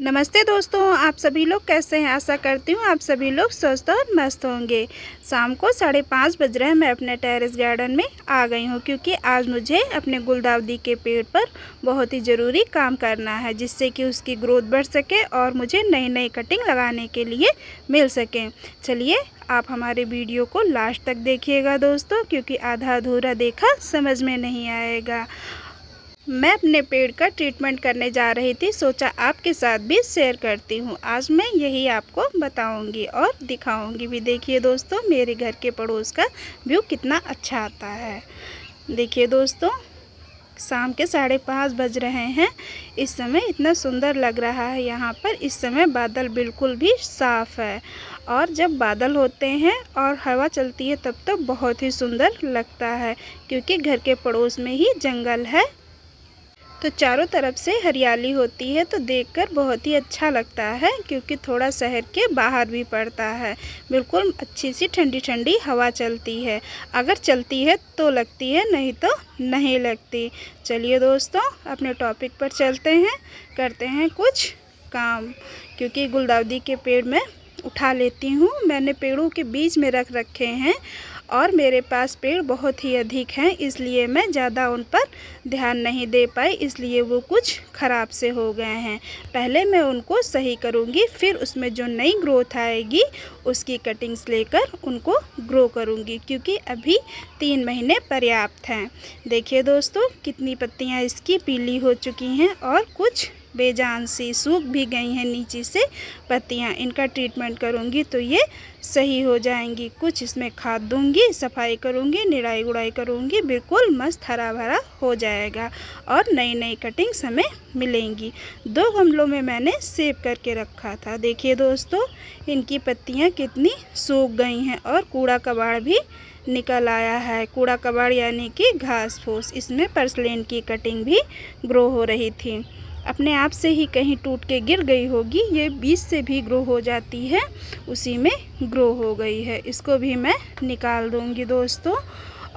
नमस्ते दोस्तों, आप सभी लोग कैसे हैं। आशा करती हूँ आप सभी लोग स्वस्थ और मस्त होंगे। शाम को 5:30 बज रहे हैं। मैं अपने टेरेस गार्डन में आ गई हूँ क्योंकि आज मुझे अपने गुलदाउदी के पेड़ पर बहुत ही ज़रूरी काम करना है, जिससे कि उसकी ग्रोथ बढ़ सके और मुझे नई नई कटिंग लगाने के लिए मिल सके। चलिए आप हमारे वीडियो को लास्ट तक देखिएगा दोस्तों, क्योंकि आधा अधूरा देखा समझ में नहीं आएगा। मैं अपने पेड़ का ट्रीटमेंट करने जा रही थी, सोचा आपके साथ भी शेयर करती हूँ। आज मैं यही आपको बताऊँगी और दिखाऊँगी भी। देखिए दोस्तों, मेरे घर के पड़ोस का व्यू कितना अच्छा आता है। देखिए दोस्तों, शाम के 5:30 बज रहे हैं। इस समय इतना सुंदर लग रहा है यहाँ पर। इस समय बादल बिल्कुल भी साफ़ है, और जब बादल होते हैं और हवा चलती है तब तो बहुत ही सुंदर लगता है, क्योंकि घर के पड़ोस में ही जंगल है, तो चारों तरफ से हरियाली होती है, तो देखकर बहुत ही अच्छा लगता है। क्योंकि थोड़ा शहर के बाहर भी पड़ता है, बिल्कुल अच्छी सी ठंडी ठंडी हवा चलती है। अगर चलती है तो लगती है, नहीं तो नहीं लगती। चलिए दोस्तों, अपने टॉपिक पर चलते हैं, करते हैं कुछ काम। क्योंकि गुलदाउदी के पेड़ मैं उठा लेती हूँ। मैंने पेड़ों के बीच में रख रखे हैं, और मेरे पास पेड़ बहुत ही अधिक हैं, इसलिए मैं ज़्यादा उन पर ध्यान नहीं दे पाई, इसलिए वो कुछ ख़राब से हो गए हैं। पहले मैं उनको सही करूँगी, फिर उसमें जो नई ग्रोथ आएगी उसकी कटिंग्स लेकर उनको ग्रो करूँगी, क्योंकि अभी 3 महीने पर्याप्त हैं। देखिए दोस्तों, कितनी पत्तियाँ इसकी पीली हो चुकी हैं और कुछ बेजान सी सूख भी गई हैं नीचे से पत्तियाँ। इनका ट्रीटमेंट करूँगी तो ये सही हो जाएंगी। कुछ इसमें खाद दूँगी, सफाई करूँगी, निराई गुड़ाई करूँगी, बिल्कुल मस्त हरा भरा हो जाएगा और नई नई कटिंग्स हमें मिलेंगी। 2 गमलों में मैंने सेव करके रखा था। देखिए दोस्तों, इनकी पत्तियाँ कितनी सूख गई हैं और कूड़ा कबाड़ भी निकल आया है। कूड़ा कबाड़ यानी कि घास फूस। इसमें पर्सलेन की कटिंग भी ग्रो हो रही थी, अपने आप से ही कहीं टूट के गिर गई होगी। ये बीज से भी ग्रो हो जाती है, उसी में ग्रो हो गई है। इसको भी मैं निकाल दूंगी दोस्तों।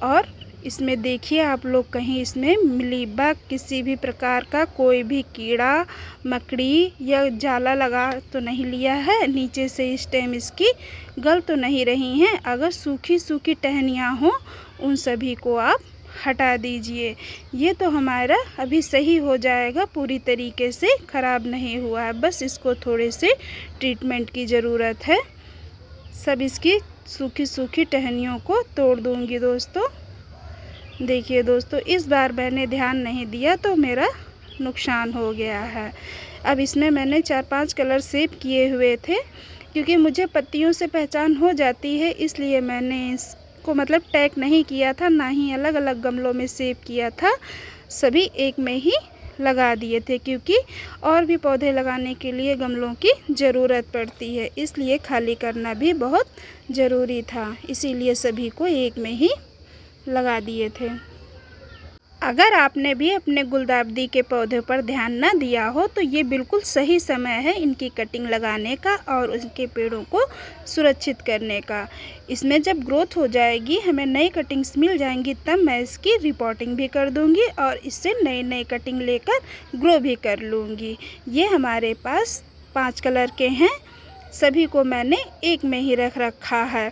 और इसमें देखिए आप लोग, कहीं इसमें मिलीबग किसी भी प्रकार का कोई भी कीड़ा मकड़ी या जाला लगा तो नहीं लिया है। नीचे से स्टेम इसकी गल तो नहीं रही हैं। अगर सूखी सूखी टहनियाँ हों, उन सभी को आप हटा दीजिए। ये तो हमारा अभी सही हो जाएगा, पूरी तरीके से ख़राब नहीं हुआ है, बस इसको थोड़े से ट्रीटमेंट की ज़रूरत है। सब इसकी सूखी सूखी टहनियों को तोड़ दूंगी दोस्तों। देखिए दोस्तों, इस बार मैंने ध्यान नहीं दिया तो मेरा नुकसान हो गया है। अब इसमें मैंने 4-5 कलर सेव किए हुए थे, क्योंकि मुझे पत्तियों से पहचान हो जाती है, इसलिए मैंने को मतलब टैग नहीं किया था, ना ही अलग अलग गमलों में सेव किया था। सभी एक में ही लगा दिए थे, क्योंकि और भी पौधे लगाने के लिए गमलों की ज़रूरत पड़ती है, इसलिए खाली करना भी बहुत ज़रूरी था। इसीलिए सभी को एक में ही लगा दिए थे। अगर आपने भी अपने गुलदाउदी के पौधे पर ध्यान न दिया हो, तो ये बिल्कुल सही समय है इनकी कटिंग लगाने का और उनके पेड़ों को सुरक्षित करने का। इसमें जब ग्रोथ हो जाएगी, हमें नई कटिंग्स मिल जाएंगी, तब मैं इसकी रिपोर्टिंग भी कर दूंगी और इससे नई नई कटिंग लेकर ग्रो भी कर लूँगी। ये हमारे पास 5 कलर के हैं, सभी को मैंने एक में ही रख रखा है।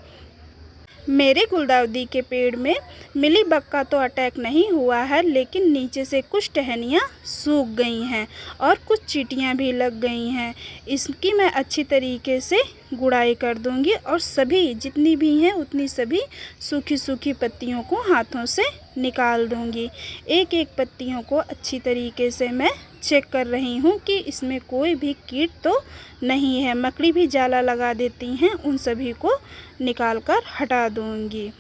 मेरे गुलदाउदी के पेड़ में मिलीबग का तो अटैक नहीं हुआ है, लेकिन नीचे से कुछ टहनियाँ सूख गई हैं और कुछ चींटियाँ भी लग गई हैं। इसकी मैं अच्छी तरीके से गुड़ाई कर दूंगी और सभी जितनी भी हैं उतनी सभी सूखी सूखी पत्तियों को हाथों से निकाल दूंगी। एक एक पत्तियों को अच्छी तरीके से मैं चेक कर रही हूँ कि इसमें कोई भी कीट तो नहीं है। मकड़ी भी जाला लगा देती हैं, उन सभी को निकाल कर हटा दूंगी,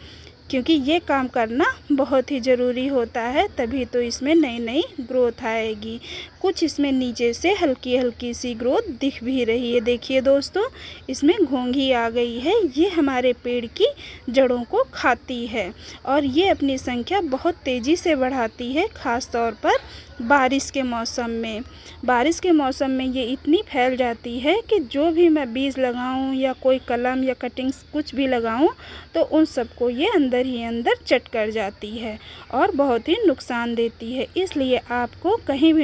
क्योंकि ये काम करना बहुत ही ज़रूरी होता है, तभी तो इसमें नई नई ग्रोथ आएगी। कुछ इसमें नीचे से हल्की हल्की सी ग्रोथ दिख भी रही है। देखिए दोस्तों, इसमें घोंघी आ गई है। ये हमारे पेड़ की जड़ों को खाती है और ये अपनी संख्या बहुत तेज़ी से बढ़ाती है, ख़ास तौर पर बारिश के मौसम में। बारिश के मौसम में ये इतनी फैल जाती है कि जो भी मैं बीज लगाऊं या कोई कलम या कटिंग्स कुछ भी लगाऊं, तो उन सबको ये अंदर ही अंदर चट कर जाती है और बहुत ही नुकसान देती है। इसलिए आपको कहीं भी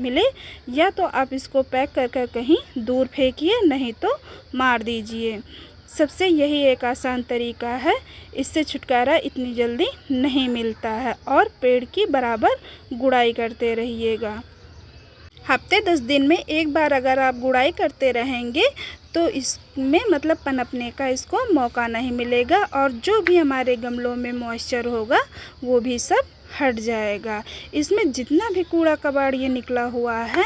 मिले, या तो आप इसको पैक कर कर कहीं दूर फेंकिए, नहीं तो मार दीजिए। सबसे यही एक आसान तरीका है, इससे छुटकारा इतनी जल्दी नहीं मिलता है। और पेड़ की बराबर गुड़ाई करते रहिएगा। हफ्ते 10 दिन में एक बार अगर आप गुड़ाई करते रहेंगे तो इसमें मतलब पनपने का इसको मौका नहीं मिलेगा, और जो भी हमारे गमलों में मॉइस्चर होगा वो भी सब हट जाएगा। इसमें जितना भी कूड़ा कबाड़ ये निकला हुआ है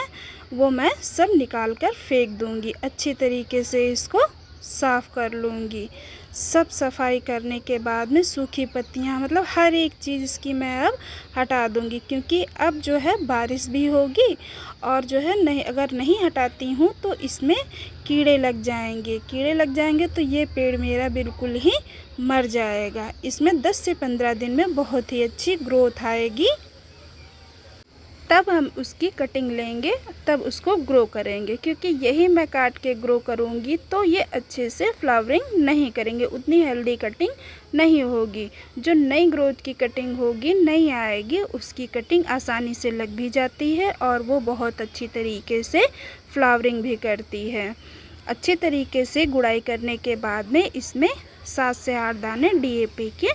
वो मैं सब निकाल कर फेंक दूँगी। अच्छी तरीके से इसको साफ़ कर लूँगी। सब सफाई करने के बाद में सूखी पत्तियाँ मतलब हर एक चीज़ इसकी मैं अब हटा दूँगी, क्योंकि अब जो है बारिश भी होगी, और जो है नहीं अगर नहीं हटाती हूँ तो इसमें कीड़े लग जाएंगे तो ये पेड़ मेरा बिल्कुल ही मर जाएगा। इसमें 10 से 15 दिन में बहुत ही अच्छी ग्रोथ आएगी, तब हम उसकी कटिंग लेंगे, तब उसको ग्रो करेंगे। क्योंकि यही मैं काट के ग्रो करूँगी तो ये अच्छे से फ्लावरिंग नहीं करेंगे, उतनी हेल्दी कटिंग नहीं होगी। जो नई ग्रोथ की कटिंग होगी, नई आएगी, उसकी कटिंग आसानी से लग भी जाती है और वो बहुत अच्छी तरीके से फ्लावरिंग भी करती है। अच्छे तरीके से गुड़ाई करने के बाद में इसमें 7 से 8 दाने डीएपी के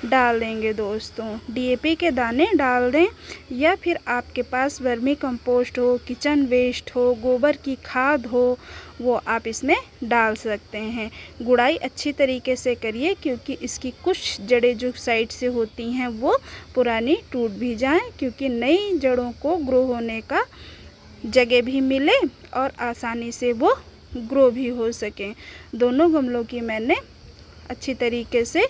डाल देंगे दोस्तों। डीएपी के दाने डाल दें, या फिर आपके पास वर्मी कंपोस्ट हो, किचन वेस्ट हो, गोबर की खाद हो, वो आप इसमें डाल सकते हैं। गुड़ाई अच्छी तरीके से करिए, क्योंकि इसकी कुछ जड़ें जो साइड से होती हैं वो पुरानी टूट भी जाएं, क्योंकि नई जड़ों को ग्रो होने का जगह भी मिले और आसानी से वो ग्रो भी हो सकें। दोनों गमलों की मैंने अच्छी तरीके से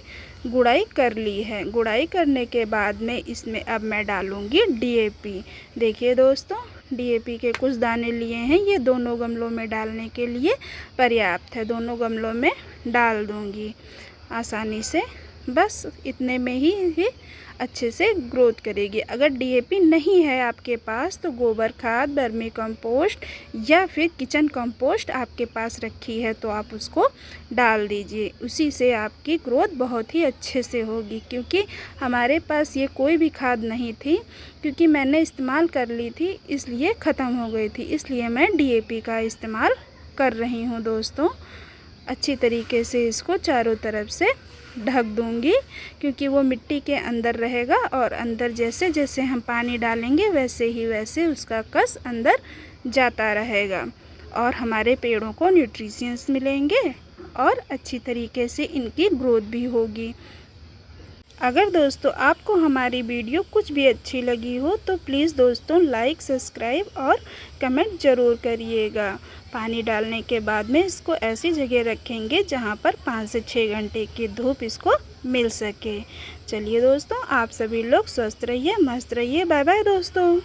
गुड़ाई कर ली है। गुड़ाई करने के बाद में इसमें अब मैं डालूँगी डीएपी। देखिए दोस्तों, डीएपी के कुछ दाने लिए हैं, ये दोनों गमलों में डालने के लिए पर्याप्त है। दोनों गमलों में डाल दूँगी आसानी से, बस इतने में ही अच्छे से ग्रोथ करेगी। अगर डीएपी नहीं है आपके पास तो गोबर खाद, वर्मी कंपोस्ट या फिर किचन कंपोस्ट आपके पास रखी है तो आप उसको डाल दीजिए। उसी से आपकी ग्रोथ बहुत ही अच्छे से होगी। क्योंकि हमारे पास ये कोई भी खाद नहीं थी, क्योंकि मैंने इस्तेमाल कर ली थी इसलिए ख़त्म हो गई थी, इसलिए मैं डीएपी का इस्तेमाल कर रही हूँ दोस्तों। अच्छी तरीके से इसको चारों तरफ से ढक दूंगी, क्योंकि वो मिट्टी के अंदर रहेगा और अंदर जैसे जैसे हम पानी डालेंगे वैसे उसका कस अंदर जाता रहेगा और हमारे पेड़ों को न्यूट्रिशंस मिलेंगे और अच्छी तरीके से इनकी ग्रोथ भी होगी। अगर दोस्तों आपको हमारी वीडियो कुछ भी अच्छी लगी हो तो प्लीज़ दोस्तों लाइक, सब्सक्राइब और कमेंट ज़रूर करिएगा। पानी डालने के बाद में इसको ऐसी जगह रखेंगे जहां पर 5 से 6 घंटे की धूप इसको मिल सके। चलिए दोस्तों, आप सभी लोग स्वस्थ रहिए, मस्त रहिए। बाय बाय दोस्तों।